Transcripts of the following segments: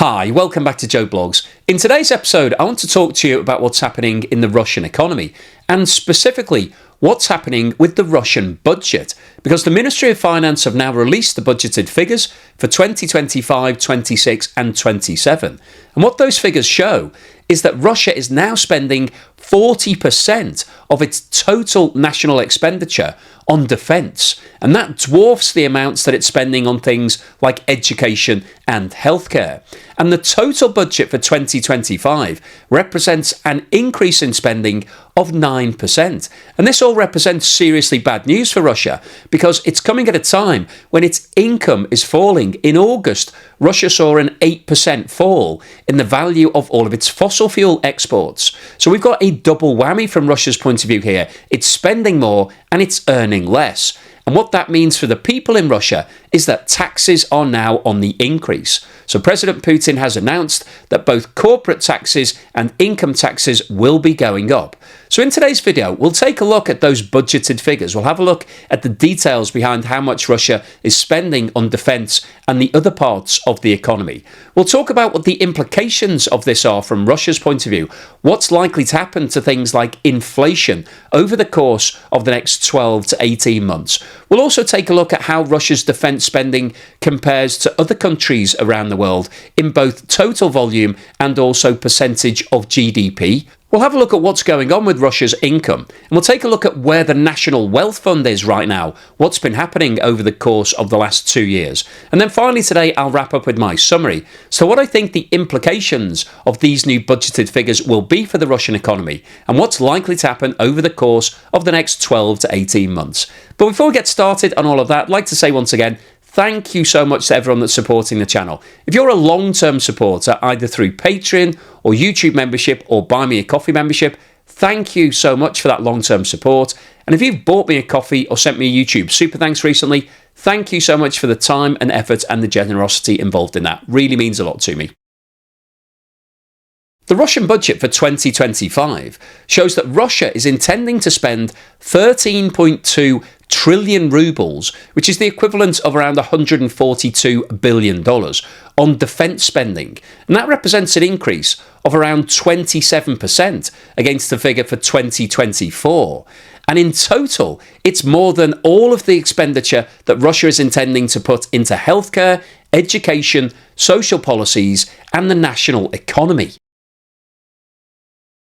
Hi, welcome back to Joe Blogs. In today's episode, I want to talk to you about what's happening in the Russian economy, and specifically what's happening with the Russian budget, because the Ministry of Finance have now released the budgeted figures for 2025, 26 and 27. And what those figures show is that Russia is now spending 40% of its total national expenditure on defence, and that dwarfs the amounts that it's spending on things like education and healthcare. And the total budget for 2025 represents an increase in spending of 9%. And this all represents seriously bad news for Russia, because it's coming at a time when its income is falling. In August, Russia saw an 8% fall in the value of all of its fossil fuel exports. So we've got a double whammy from Russia's point of view here. It's spending more and it's earning less. And what that means for the people in Russia is that taxes are now on the increase. So President Putin has announced that both corporate taxes and income taxes will be going up. So in today's video, we'll take a look at those budgeted figures. We'll have a look at the details behind how much Russia is spending on defence and the other parts of the economy. We'll talk about what the implications of this are from Russia's point of view, what's likely to happen to things like inflation over the course of the next 12 to 18 months. We'll also take a look at how Russia's defence spending compares to other countries around the world in both total volume and also percentage of GDP. We'll have a look at what's going on with Russia's income, and we'll take a look at where the National Wealth Fund is right now, what's been happening over the course of the last 2 years. And then finally today, I'll wrap up with my summary. So what I think the implications of these new budgeted figures will be for the Russian economy, and what's likely to happen over the course of the next 12 to 18 months. But before we get started on all of that, I'd like to say once again, thank you so much to everyone that's supporting the channel. If you're a long-term supporter, either through Patreon or YouTube membership or Buy Me a Coffee membership, thank you so much for that long-term support. And if you've bought me a coffee or sent me a YouTube super thanks recently, thank you so much for the time and effort and the generosity involved in that. Really means a lot to me. The Russian budget for 2025 shows that Russia is intending to spend 13.2 trillion rubles, which is the equivalent of around $142 billion, on defence spending. And that represents an increase of around 27% against the figure for 2024. And in total, it's more than all of the expenditure that Russia is intending to put into healthcare, education, social policies, and the national economy.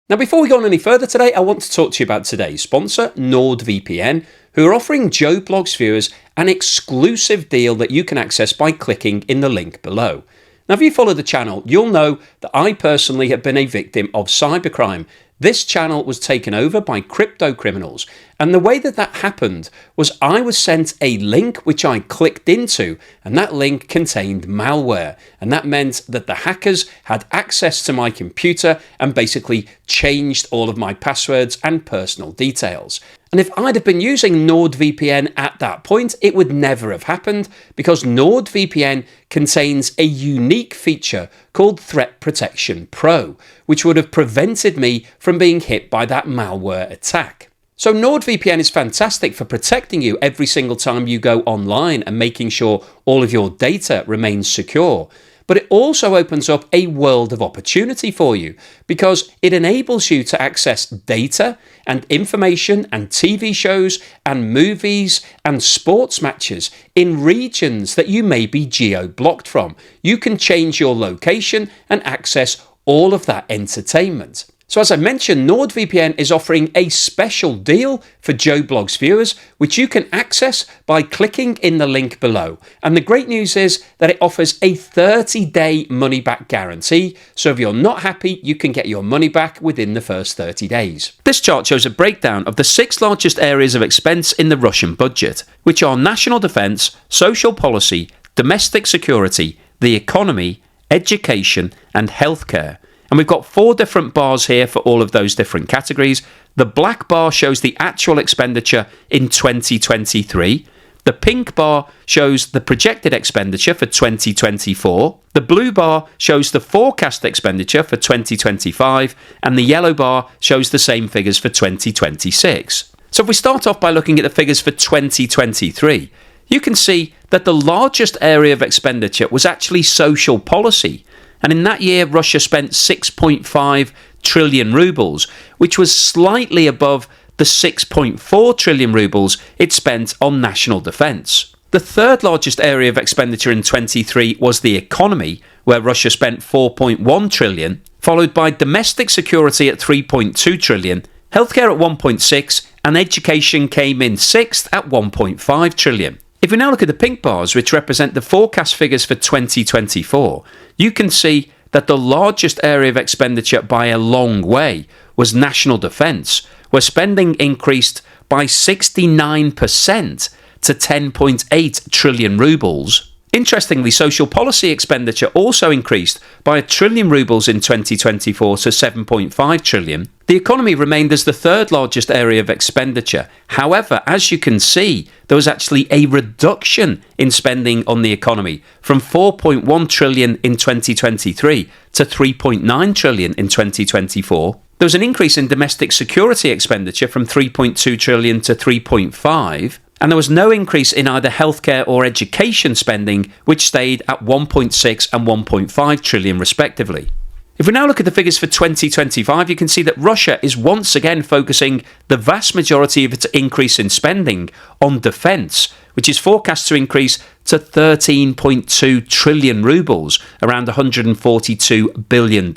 Now, before we go on any further today, I want to talk to you about today's sponsor, NordVPN, who are offering Joe Blogs viewers an exclusive deal that you can access by clicking in the link below. Now, if you follow the channel, you'll know that I personally have been a victim of cybercrime. This channel was taken over by crypto criminals, and the way that that happened was I was sent a link which I clicked into, and that link contained malware, and that meant that the hackers had access to my computer and basically changed all of my passwords and personal details. And if I'd have been using NordVPN at that point, it would never have happened, because NordVPN contains a unique feature called Threat Protection Pro, which would have prevented me from being hit by that malware attack. So NordVPN is fantastic for protecting you every single time you go online and making sure all of your data remains secure. But it also opens up a world of opportunity for you, because it enables you to access data and information and TV shows and movies and sports matches in regions that you may be geo-blocked from. You can change your location and access all of that entertainment. So as I mentioned, NordVPN is offering a special deal for Joe Blogs viewers, which you can access by clicking in the link below. And the great news is that it offers a 30-day money-back guarantee. So if you're not happy, you can get your money back within the first 30 days. This chart shows a breakdown of the 6 largest areas of expense in the Russian budget, which are national defense, social policy, domestic security, the economy, education, and healthcare. And we've got 4 different bars here for all of those different categories. The black bar shows the actual expenditure in 2023. The pink bar shows the projected expenditure for 2024. The blue bar shows the forecast expenditure for 2025. And the yellow bar shows the same figures for 2026. So if we start off by looking at the figures for 2023, you can see that the largest area of expenditure was actually social policy. And in that year, Russia spent 6.5 trillion rubles, which was slightly above the 6.4 trillion rubles it spent on national defence. The third largest area of expenditure in 23 was the economy, where Russia spent 4.1 trillion, followed by domestic security at 3.2 trillion, healthcare at 1.6, and education came in sixth at 1.5 trillion. If we now look at the pink bars, which represent the forecast figures for 2024, you can see that the largest area of expenditure by a long way was national defence, where spending increased by 69% to 10.8 trillion rubles. Interestingly, social policy expenditure also increased by 1 trillion rubles in 2024 to 7.5 trillion. The economy remained as the third largest area of expenditure. However, as you can see, there was actually a reduction in spending on the economy from 4.1 trillion in 2023 to 3.9 trillion in 2024. There was an increase in domestic security expenditure from 3.2 trillion to 3.5. And there was no increase in either healthcare or education spending, which stayed at 1.6 and 1.5 trillion respectively. If we now look at the figures for 2025, you can see that Russia is once again focusing the vast majority of its increase in spending on defence, which is forecast to increase to 13.2 trillion rubles, around $142 billion.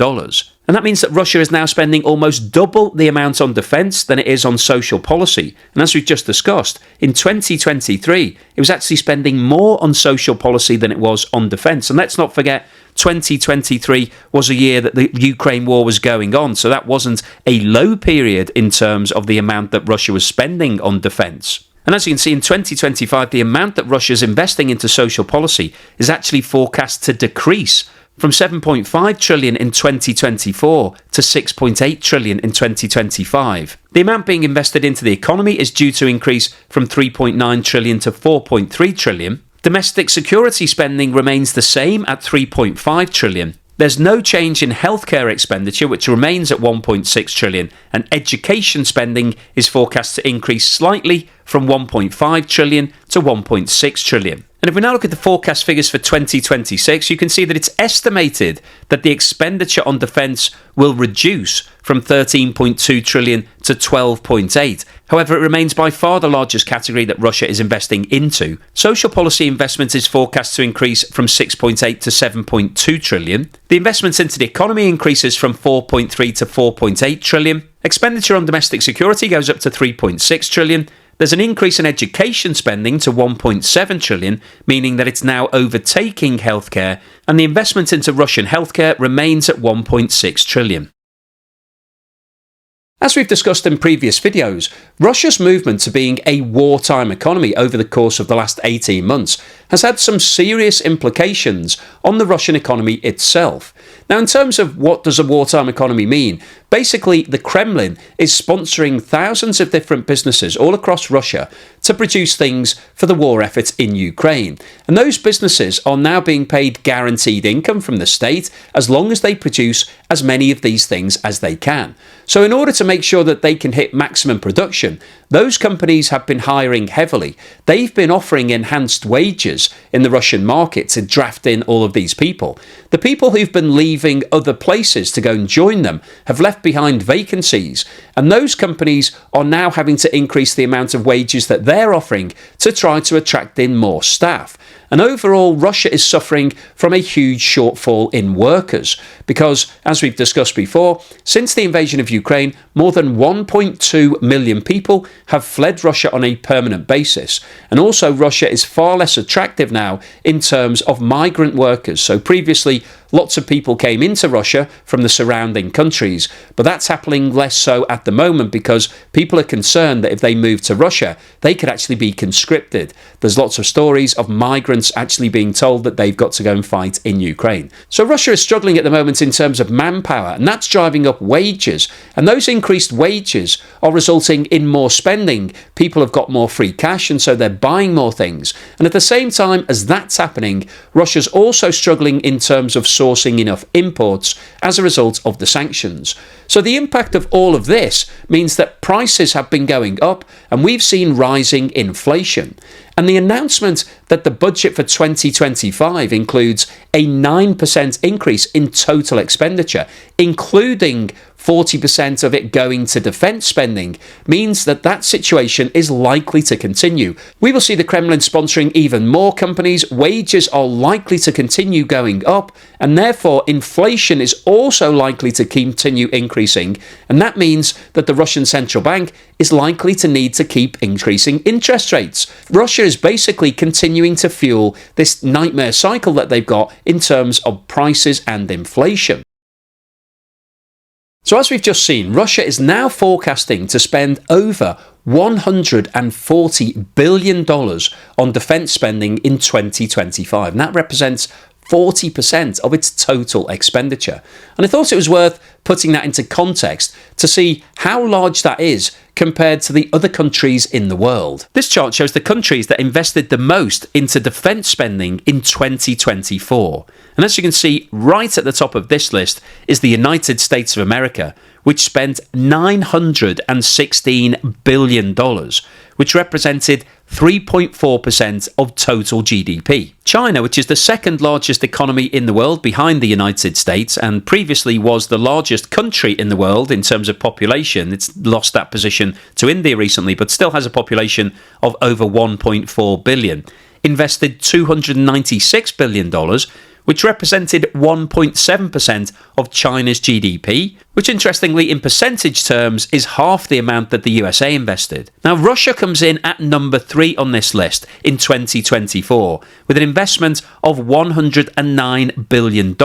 And that means that Russia is now spending almost double the amount on defence than it is on social policy. And as we've just discussed, in 2023, it was actually spending more on social policy than it was on defence. And let's not forget, 2023 was a year that the Ukraine war was going on, so that wasn't a low period in terms of the amount that Russia was spending on defence. And as you can see, in 2025, the amount that Russia is investing into social policy is actually forecast to decrease from 7.5 trillion in 2024 to 6.8 trillion in 2025. The amount being invested into the economy is due to increase from 3.9 trillion to 4.3 trillion. Domestic security spending remains the same at 3.5 trillion. There's no change in healthcare expenditure, which remains at 1.6 trillion, and education spending is forecast to increase slightly from 1.5 trillion to 1.6 trillion. And if we now look at the forecast figures for 2026, you can see that it's estimated that the expenditure on defence will reduce from 13.2 trillion to 12.8. However, it remains by far the largest category that Russia is investing into. Social policy investment is forecast to increase from 6.8 to 7.2 trillion. The investments into the economy increases from 4.3 to 4.8 trillion. Expenditure on domestic security goes up to 3.6 trillion. There's an increase in education spending to 1.7 trillion, meaning that it's now overtaking healthcare, and the investment into Russian healthcare remains at 1.6 trillion. As we've discussed in previous videos, Russia's movement to being a wartime economy over the course of the last 18 months has had some serious implications on the Russian economy itself. Now, in terms of what does a wartime economy mean, basically the Kremlin is sponsoring thousands of different businesses all across Russia to produce things for the war effort in Ukraine. And those businesses are now being paid guaranteed income from the state as long as they produce as many of these things as they can. So in order to make sure that they can hit maximum production, those companies have been hiring heavily. They've been offering enhanced wages in the Russian market to draft in all of these people. The people who've been leaving other places to go and join them have left behind vacancies, and those companies are now having to increase the amount of wages that they're offering to try to attract in more staff. And overall, Russia is suffering from a huge shortfall in workers because, as we've discussed before, since the invasion of Ukraine, more than 1.2 million people have fled Russia on a permanent basis. And also, Russia is far less attractive now in terms of migrant workers. So previously, lots of people came into Russia from the surrounding countries, but that's happening less so at the moment because people are concerned that if they move to Russia, they could actually be conscripted. There's lots of stories of migrants actually being told that they've got to go and fight in Ukraine. So Russia is struggling at the moment in terms of manpower, and that's driving up wages. And those increased wages are resulting in more spending. People have got more free cash, and so they're buying more things. And at the same time as that's happening, Russia's also struggling in terms of sourcing enough imports as a result of the sanctions. So the impact of all of this means that prices have been going up, and we've seen rising inflation. And the announcement that the budget for 2025 includes a 9% increase in total expenditure, including 40% of it going to defence spending, means that that situation is likely to continue. We will see the Kremlin sponsoring even more companies, wages are likely to continue going up, and therefore inflation is also likely to continue increasing, and that means that the Russian central bank is likely to need to keep increasing interest rates. Russia is basically continuing to fuel this nightmare cycle that they've got in terms of prices and inflation. So as we've just seen, Russia is now forecasting to spend over $140 billion on defence spending in 2025, and that represents 40% of its total expenditure. And I thought it was worth putting that into context to see how large that is compared to the other countries in the world. This chart shows the countries that invested the most into defence spending in 2024. And as you can see, right at the top of this list is the United States of America, which spent $916 billion, which represented 3.4% of total GDP. China, which is the second largest economy in the world behind the United States and previously was the largest country in the world in terms of population, it's lost that position to India recently, but still has a population of over 1.4 billion, invested $296 billion, which represented 1.7% of China's GDP, which interestingly in percentage terms is half the amount that the USA invested. Now Russia comes in at number 3 on this list in 2024 with an investment of $109 billion,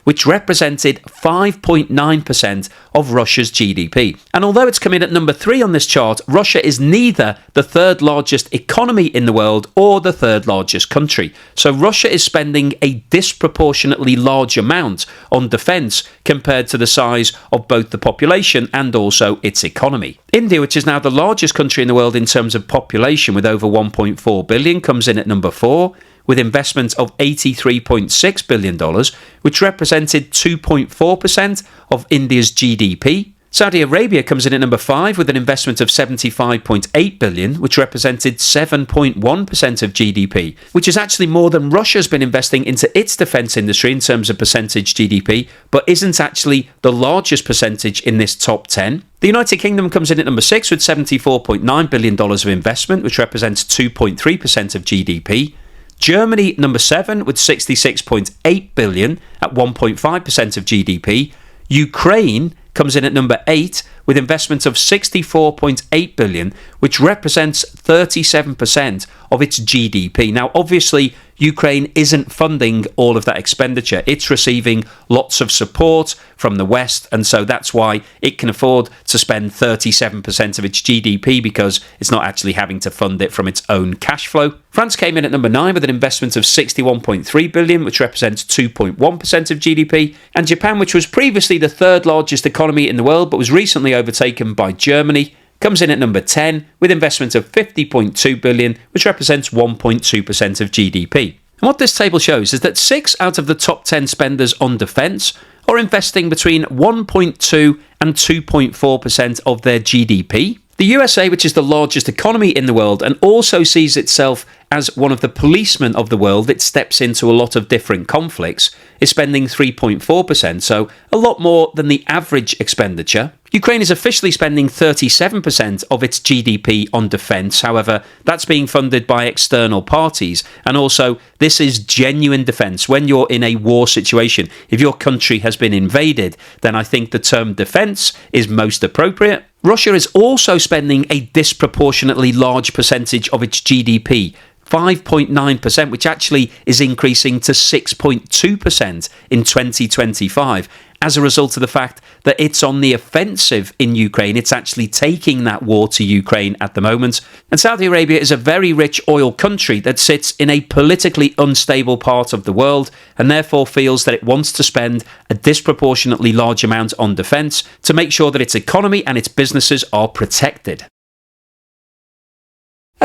which represented 5.9% of Russia's GDP. And although it's come in at number 3 on this chart, Russia is neither the third largest economy in the world or the third largest country. So Russia is spending a disproportionately large amount on defence compared to the size of both the population and also its economy. India, which is now the largest country in the world in terms of population with over 1.4 billion, comes in at number 4 with investment of $83.6 billion, which represented 2.4% of India's GDP. Saudi Arabia comes in at number 5 with an investment of $75.8 billion, which represented 7.1% of GDP, which is actually more than Russia's been investing into its defence industry in terms of percentage GDP, but isn't actually the largest percentage in this top 10. The United Kingdom comes in at number 6 with $74.9 billion of investment, which represents 2.3% of GDP. Germany, number 7, with $66.8 billion at 1.5% of GDP. Ukraine comes in at number 8 with investment of $64.8 billion, which represents 37% of its GDP. Now, obviously, Ukraine isn't funding all of that expenditure. It's receiving lots of support from the West, and so that's why it can afford to spend 37% of its GDP, because it's not actually having to fund it from its own cash flow. France came in at number 9 with an investment of $61.3 billion, which represents 2.1% of GDP. And Japan, which was previously the third largest economy in the world, but was recently overtaken by Germany, comes in at number 10 with investment of $50.2 billion, which represents 1.2% of GDP. And what this table shows is that 6 out of the top 10 spenders on defence are investing between 1.2 and 2.4% of their GDP. The USA, which is the largest economy in the world and also sees itself as one of the policemen of the world, it steps into a lot of different conflicts, is spending 3.4%, so a lot more than the average expenditure. Ukraine is officially spending 37% of its GDP on defence. However, that's being funded by external parties. And also, this is genuine defence. When you're in a war situation, if your country has been invaded, then I think the term defence is most appropriate. Russia is also spending a disproportionately large percentage of its GDP, 5.9%, which actually is increasing to 6.2% in 2025 as a result of the fact that it's on the offensive in Ukraine. It's actually taking that war to Ukraine at the moment. And Saudi Arabia is a very rich oil country that sits in a politically unstable part of the world and therefore feels that it wants to spend a disproportionately large amount on defence to make sure that its economy and its businesses are protected.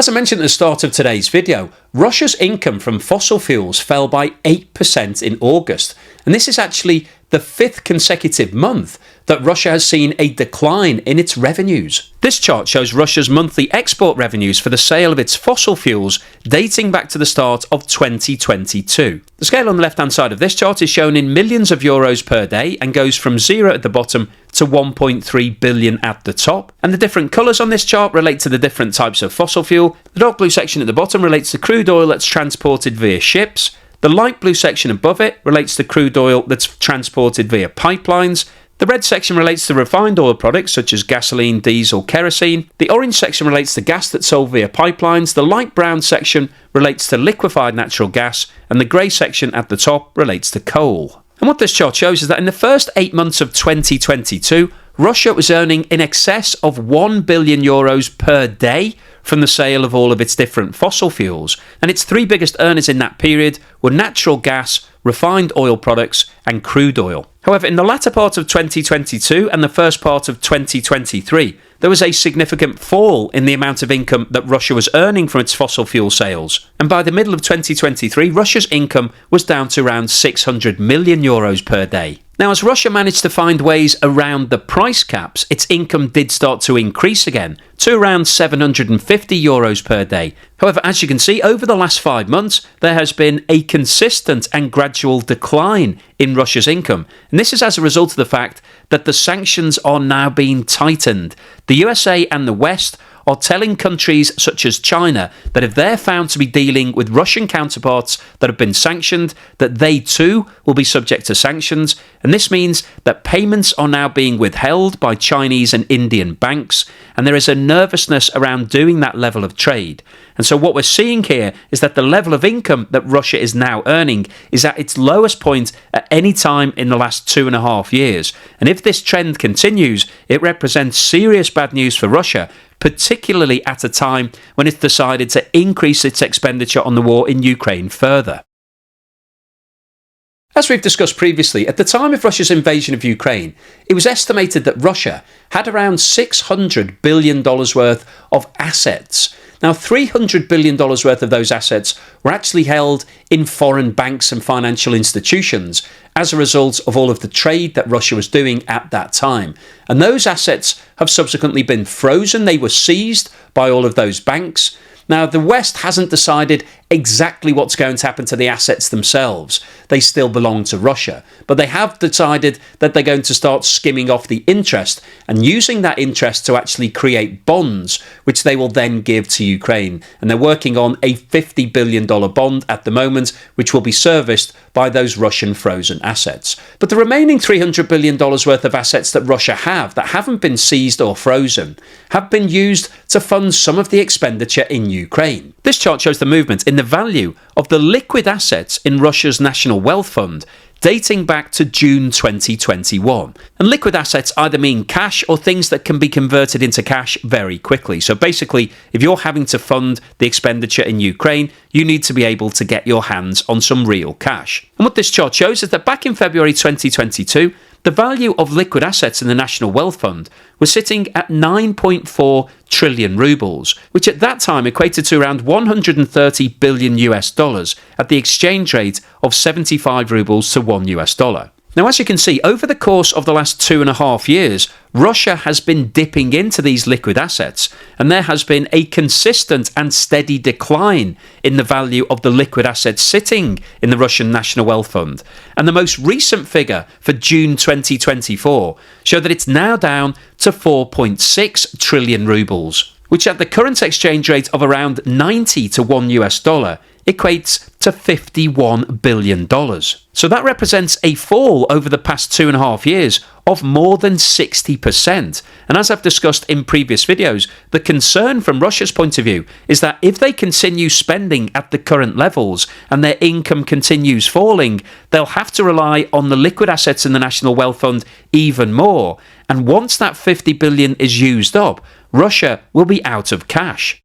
As I mentioned at the start of today's video, Russia's income from fossil fuels fell by 8% in August, and this is actually the fifth consecutive month that Russia has seen a decline in its revenues. This chart shows Russia's monthly export revenues for the sale of its fossil fuels dating back to the start of 2022. The scale on the left-hand side of this chart is shown in millions of euros per day and goes from 0 at the bottom to 1.3 billion at the top. And the different colours on this chart relate to the different types of fossil fuel. The dark blue section at the bottom relates to crude oil that's transported via ships. The light blue section above it relates to crude oil that's transported via pipelines. The red section relates to refined oil products such as gasoline, diesel, kerosene. The orange section relates to gas that's sold via pipelines. The light brown section relates to liquefied natural gas. And the grey section at the top relates to coal. And what this chart shows is that in the first 8 months of 2022, Russia was earning in excess of 1 billion euros per day from the sale of all of its different fossil fuels. And its three biggest earners in that period were natural gas, refined oil products and crude oil. However, in the latter part of 2022 and the first part of 2023, there was a significant fall in the amount of income that Russia was earning from its fossil fuel sales. And by the middle of 2023, Russia's income was down to around 600 million euros per day. Now, as Russia managed to find ways around the price caps, its income did start to increase again to around 750 euros per day. However, as you can see, over the last 5 months, there has been a consistent and gradual decline in Russia's income. And this is as a result of the fact that the sanctions are now being tightened. The USA and the West are telling countries such as China that if they're found to be dealing with Russian counterparts that have been sanctioned, that they too will be subject to sanctions. And this means that payments are now being withheld by Chinese and Indian banks, and there is a nervousness around doing that level of trade. And so what we're seeing here is that the level of income that Russia is now earning is at its lowest point at any time in the last 2.5 years. And if this trend continues, it represents serious bad news for Russia, particularly at a time when it's decided to increase its expenditure on the war in Ukraine further. As we've discussed previously, at the time of Russia's invasion of Ukraine, it was estimated that Russia had around $600 billion worth of assets. Now, $300 billion worth of those assets were actually held in foreign banks and financial institutions as a result of all of the trade that Russia was doing at that time. And those assets have subsequently been frozen. They were seized by all of those banks. Now, the West hasn't decided exactly what's going to happen to the assets themselves. They still belong to Russia, but they have decided that they're going to start skimming off the interest and using that interest to actually create bonds, which they will then give to Ukraine. And they're working on a $50 billion bond at the moment, which will be serviced by those Russian frozen assets. But the remaining $300 billion worth of assets that Russia have that haven't been seized or frozen have been used to fund some of the expenditure in Ukraine. This chart shows the movement in the value of the liquid assets in Russia's National Wealth Fund dating back to June 2021. And liquid assets either mean cash or things that can be converted into cash very quickly. So basically, if you're having to fund the expenditure in Ukraine, you need to be able to get your hands on some real cash. And what this chart shows is that back in February 2022, the value of liquid assets in the National Wealth Fund was sitting at 9.4 trillion rubles, which at that time equated to around 130 billion US dollars at the exchange rate of 75 rubles to $1. Now, as you can see, over the course of the last 2.5 years, Russia has been dipping into these liquid assets, and there has been a consistent and steady decline in the value of the liquid assets sitting in the Russian National Wealth Fund. And the most recent figure for June 2024 showed that it's now down to 4.6 trillion rubles, which at the current exchange rate of around 90 to $1 equates to $51 billion. So that represents a fall over the past 2.5 years of more than 60%. And as I've discussed in previous videos, the concern from Russia's point of view is that if they continue spending at the current levels and their income continues falling, they'll have to rely on the liquid assets in the National Wealth Fund even more. And once that 50 billion is used up, Russia will be out of cash.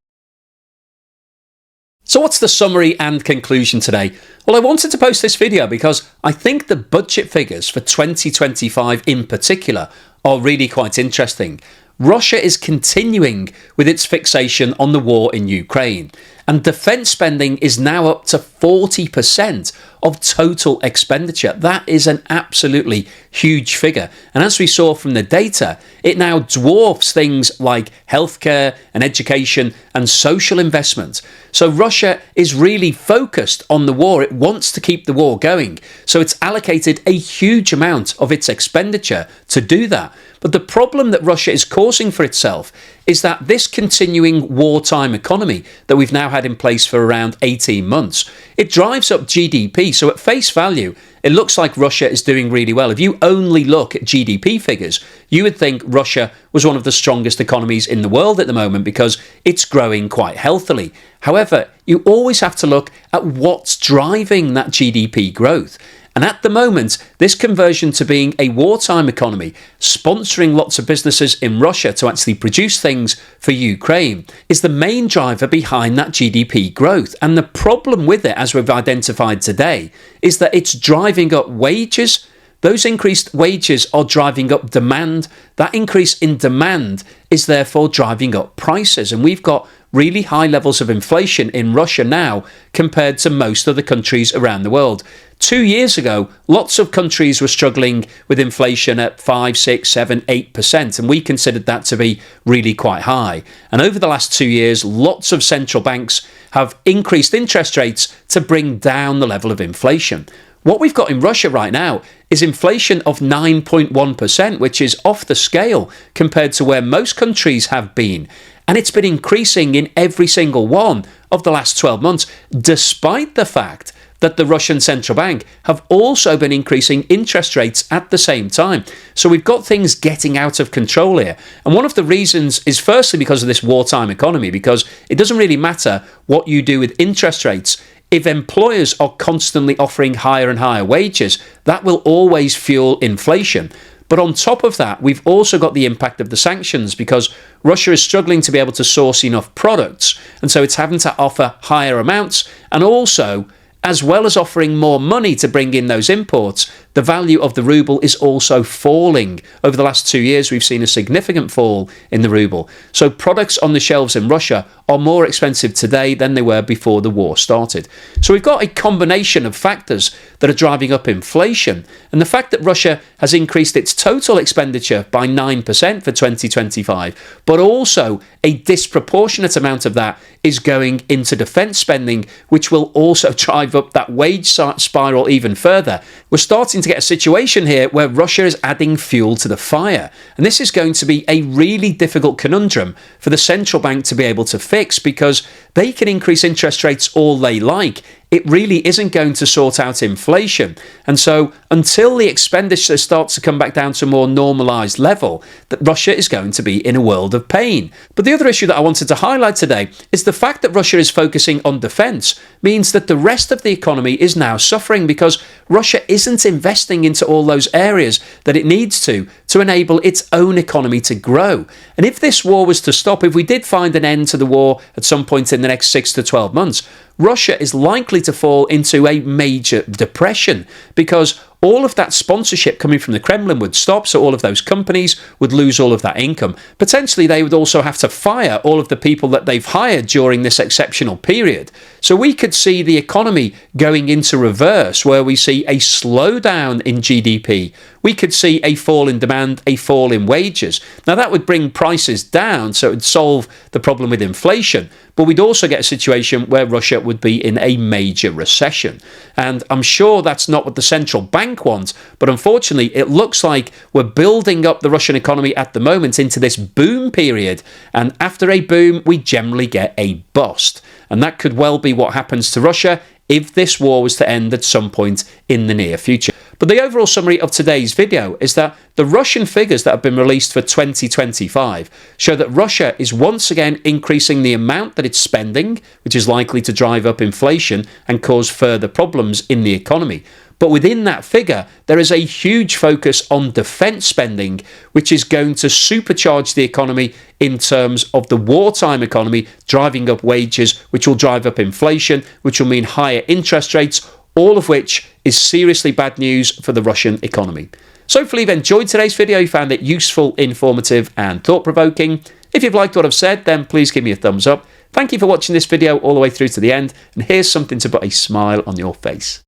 So what's the summary and conclusion today? Well, I wanted to post this video because I think the budget figures for 2025 in particular are really quite interesting. Russia is continuing with its fixation on the war in Ukraine, and defence spending is now up to 40% of total expenditure. That is an absolutely huge figure. And as we saw from the data, it now dwarfs things like healthcare and education and social investment. So Russia is really focused on the war. It wants to keep the war going. So it's allocated a huge amount of its expenditure to do that. But the problem that Russia is causing for itself is that this continuing wartime economy that we've now had in place for around 18 months, it drives up GDP. So at face value, it looks like Russia is doing really well. If you only look at GDP figures, you would think Russia was one of the strongest economies in the world at the moment because it's growing quite healthily. However, you always have to look at what's driving that GDP growth. And at the moment, this conversion to being a wartime economy, sponsoring lots of businesses in Russia to actually produce things for Ukraine, is the main driver behind that GDP growth. And the problem with it, as we've identified today, is that it's driving up wages. Those increased wages are driving up demand. That increase in demand is therefore driving up prices. And we've got really high levels of inflation in Russia now compared to most other countries around the world. 2 years ago, lots of countries were struggling with inflation at 5, 6, 7, 8%, and we considered that to be really quite high. And over the last 2 years, lots of central banks have increased interest rates to bring down the level of inflation. What we've got in Russia right now is inflation of 9.1%, which is off the scale compared to where most countries have been. And it's been increasing in every single one of the last 12 months, despite the fact that the Russian central bank have also been increasing interest rates at the same time. So we've got things getting out of control here. And one of the reasons is firstly because of this wartime economy, because it doesn't really matter what you do with interest rates. If employers are constantly offering higher and higher wages, that will always fuel inflation. But on top of that, we've also got the impact of the sanctions because Russia is struggling to be able to source enough products. And so it's having to offer higher amounts. And also, as well as offering more money to bring in those imports, the value of the ruble is also falling. Over the last 2 years, we've seen a significant fall in the ruble. So products on the shelves in Russia are more expensive today than they were before the war started. So we've got a combination of factors that are driving up inflation. And the fact that Russia has increased its total expenditure by 9% for 2025, but also a disproportionate amount of that is going into defence spending, which will also drive up that wage spiral even further. We're starting to get a situation here where Russia is adding fuel to the fire. And this is going to be a really difficult conundrum for the central bank to be able to fix because they can increase interest rates all they like. It really isn't going to sort out inflation. And so until the expenditure starts to come back down to a more normalised level, that Russia is going to be in a world of pain. But the other issue that I wanted to highlight today is the fact that Russia is focusing on defence means that the rest of the economy is now suffering because Russia isn't investing into all those areas that it needs to enable its own economy to grow. And if this war was to stop, if we did find an end to the war at some point in the next 6 to 12 months, Russia is likely to fall into a major depression because all of that sponsorship coming from the Kremlin would stop, so all of those companies would lose all of that income. Potentially, they would also have to fire all of the people that they've hired during this exceptional period. So we could see the economy going into reverse, where we see a slowdown in GDP. We could see a fall in demand, a fall in wages. Now, that would bring prices down, so it would solve the problem with inflation. But we'd also get a situation where Russia would be in a major recession. And I'm sure that's not what the central bank wants, but unfortunately, it looks like we're building up the Russian economy at the moment into this boom period. And after a boom, we generally get a bust. And that could well be what happens to Russia if this war was to end at some point in the near future. But the overall summary of today's video is that the Russian figures that have been released for 2025 show that Russia is once again increasing the amount that it's spending, which is likely to drive up inflation and cause further problems in the economy. But within that figure, there is a huge focus on defence spending, which is going to supercharge the economy in terms of the wartime economy, driving up wages, which will drive up inflation, which will mean higher interest rates, all of which is seriously bad news for the Russian economy. So hopefully you've enjoyed today's video, you found it useful, informative and thought-provoking. If you've liked what I've said, then please give me a thumbs up. Thank you for watching this video all the way through to the end, and here's something to put a smile on your face.